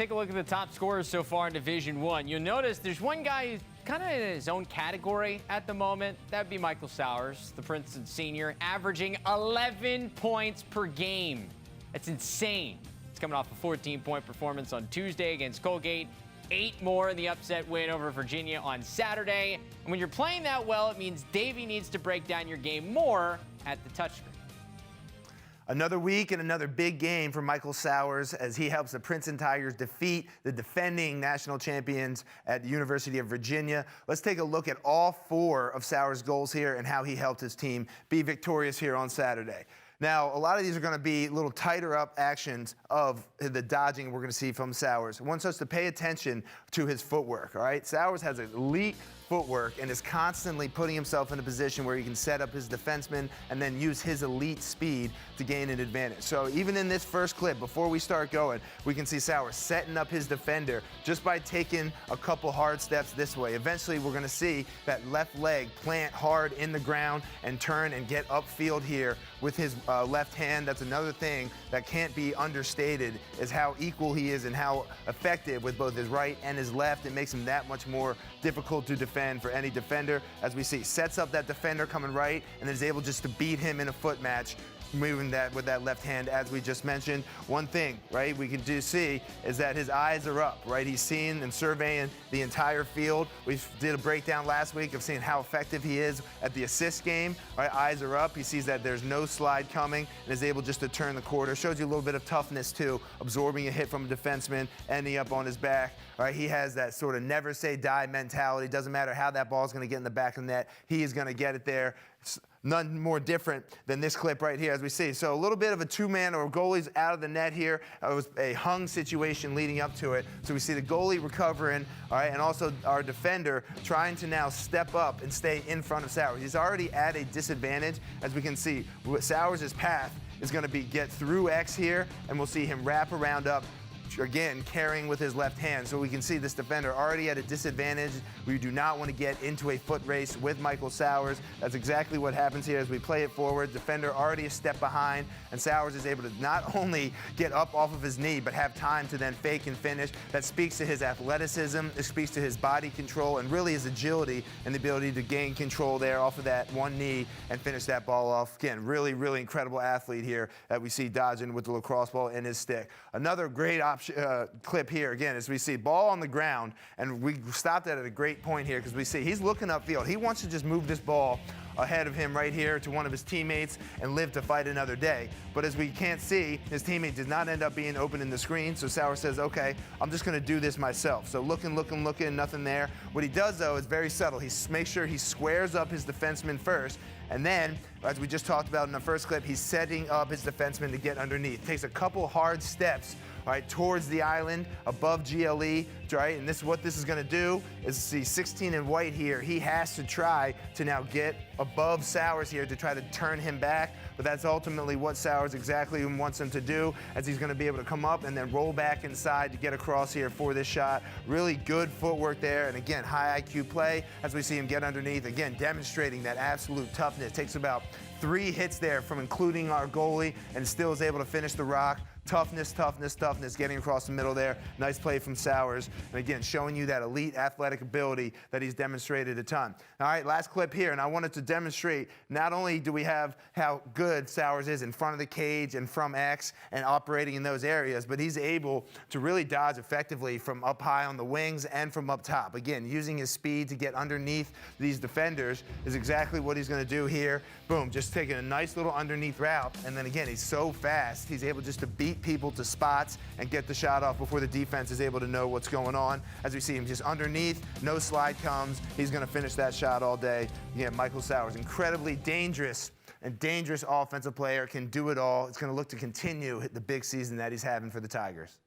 take a look at the top scorers so far in Division I. You'll notice there's one guy who's kind of in his own category at the moment. That would be Michael Sowers, the Princeton senior, averaging 11 points per game. That's insane. He's coming off a 14-point performance on Tuesday against Colgate. 8 more in the upset win over Virginia on Saturday. And when you're playing that well, it means Davey needs to break down your game more at the touchscreen. Another week and another big game for Michael Sowers as he helps the Princeton Tigers defeat the defending national champions at the University of Virginia. Let's take a look at all 4 of Sowers' goals here and how he helped his team be victorious here on Saturday. Now, a lot of these are going to be little tighter up actions of the dodging we're going to see from Sowers. He wants us to pay attention to his footwork, all right? Sowers has elite footwork and is constantly putting himself in a position where he can set up his defenseman and then use his elite speed to gain an advantage. So even in this first clip, before we start going, we can see Sowers setting up his defender just by taking a couple hard steps this way. Eventually, we're going to see that left leg plant hard in the ground and turn and get upfield here with his left hand. That's another thing that can't be understated is how equal he is and how effective with both his right and his left. It makes him that much more difficult to defend for any defender. As we see, sets up that defender coming right and is able just to beat him in a foot match, moving that with that left hand, as we just mentioned. One thing, right, we can do see is that his eyes are up, right? He's seeing and surveying the entire field. We did a breakdown last week of seeing how effective he is at the assist game, right? Eyes are up. He sees that there's no slide coming and is able just to turn the quarter. Shows you a little bit of toughness too, absorbing a hit from a defenseman, ending up on his back, right? He has that sort of never say die mentality. Doesn't matter how that ball's going to get in the back of the net. He is going to get it there. None more different than this clip right here, as we see. So a little bit of a two-man or goalie's out of the net here. It was a hung situation leading up to it. So we see the goalie recovering, all right, and also our defender trying to now step up and stay in front of Sowers. He's already at a disadvantage, as we can see. Sowers' path is going to be get through X here, and we'll see him wrap around up, again, carrying with his left hand. So we can see this defender already at a disadvantage. We do not want to get into a foot race with Michael Sowers. That's exactly what happens here as we play it forward. Defender already a step behind, and Sowers is able to not only get up off of his knee, but have time to then fake and finish. That speaks to his athleticism. It speaks to his body control and really his agility and the ability to gain control there off of that one knee and finish that ball off. Again, really, really incredible athlete here that we see dodging with the lacrosse ball in his stick. Another great clip here, again, as we see ball on the ground, and we stopped at a great point here because we see he's looking upfield. He wants to just move this ball ahead of him right here to one of his teammates and live to fight another day. But as we can't see, his teammate does not end up being open in the screen, so Sowers says, okay, I'm just going to do this myself. So looking, nothing there. What he does, though, is very subtle. He makes sure he squares up his defenseman first, and then, as we just talked about in the first clip, he's setting up his defenseman to get underneath. Takes a couple hard steps, right, towards the island, above GLE, right? And what this is going to do is see 16 in white here. He has to try to now get above Sowers here to try to turn him back, but that's ultimately what Sowers exactly wants him to do, as he's going to be able to come up and then roll back inside to get across here for this shot. Really good footwork there, and again, high IQ play as we see him get underneath, again, demonstrating that absolute toughness. Takes about 3 hits there from including our goalie and still is able to finish the rock. Toughness, getting across the middle there. Nice play from Sowers. And again, showing you that elite athletic ability that he's demonstrated a ton. All right, last clip here, and I wanted to demonstrate not only do we have how good Sowers is in front of the cage and from X and operating in those areas, but he's able to really dodge effectively from up high on the wings and from up top. Again, using his speed to get underneath these defenders is exactly what he's going to do here. Boom, just taking a nice little underneath route. And then again, he's so fast, he's able just to beat people to spots and get the shot off before the defense is able to know what's going on. As we see him just underneath, no slide comes. He's going to finish that shot all day. Again, Michael Sowers, incredibly dangerous offensive player, can do it all. It's going to look to continue the big season that he's having for the Tigers.